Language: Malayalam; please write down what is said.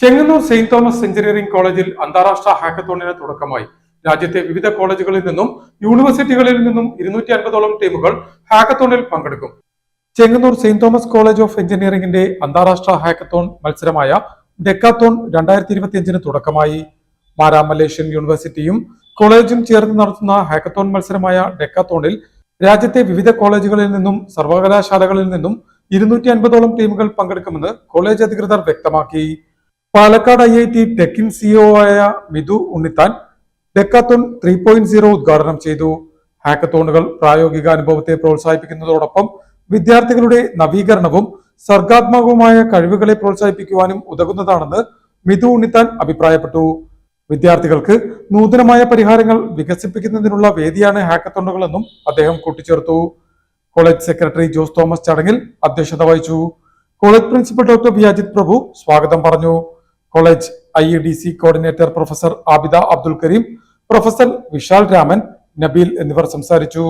ചെങ്ങന്നൂർ സെയിന്റ് തോമസ് എഞ്ചിനീയറിംഗ് കോളേജിൽ അന്താരാഷ്ട്ര ഹാക്കത്തോണിന് തുടക്കമായി. രാജ്യത്തെ വിവിധ കോളേജുകളിൽ നിന്നും യൂണിവേഴ്സിറ്റികളിൽ നിന്നും 250ഓളം ടീമുകൾ ഹാക്കത്തോണിൽ പങ്കെടുക്കും. Chengannur Saint Thomas college of എഞ്ചിനീയറിംഗിന്റെ അന്താരാഷ്ട്ര ഹാക്കത്തോൺ മത്സരമായ ഡെക്കാത്തോൺ 2025 തുടക്കമായി. മാരാ മലേഷ്യൻ യൂണിവേഴ്സിറ്റിയും കോളേജും ചേർന്ന് നടത്തുന്ന ഹാക്കത്തോൺ മത്സരമായ ഡെക്കാത്തോണിൽ രാജ്യത്തെ വിവിധ കോളേജുകളിൽ നിന്നും സർവകലാശാലകളിൽ നിന്നും 250ഓളം ടീമുകൾ പങ്കെടുക്കുമെന്ന് കോളേജ് അധികൃതർ വ്യക്തമാക്കി. പാലക്കാട് IIT ടെക്കിൻ CEO ആയ മിഥു ഉണ്ണിത്താൻ ഡെക്കാത്തോൺ 3.0 ഉദ്ഘാടനം ചെയ്തു. ഹാക്കത്തോണുകൾ പ്രായോഗിക അനുഭവത്തെ പ്രോത്സാഹിപ്പിക്കുന്നതോടൊപ്പം വിദ്യാർത്ഥികളുടെ നവീകരണവും സർഗാത്മകവുമായ കഴിവുകളെ പ്രോത്സാഹിപ്പിക്കുവാനും ഉതകുന്നതാണെന്ന് മിഥു ഉണ്ണിത്താൻ അഭിപ്രായപ്പെട്ടു. വിദ്യാർത്ഥികൾക്ക് നൂതനമായ പരിഹാരങ്ങൾ വികസിപ്പിക്കുന്നതിനുള്ള വേദിയാണ് ഹാക്കത്തോണുകളെന്നും അദ്ദേഹം കൂട്ടിച്ചേർത്തു. കോളേജ് സെക്രട്ടറി ജോസ് തോമസ് ചടങ്ങിൽ അധ്യക്ഷത വഹിച്ചു. College principal doctor Viyajith Prabhu സ്വാഗതം പറഞ്ഞു. College IEDC coordinator professor Abida Abdul Karim, professor Vishal Raman, Nabeel എന്നിവർ സംസാരിച്ചു.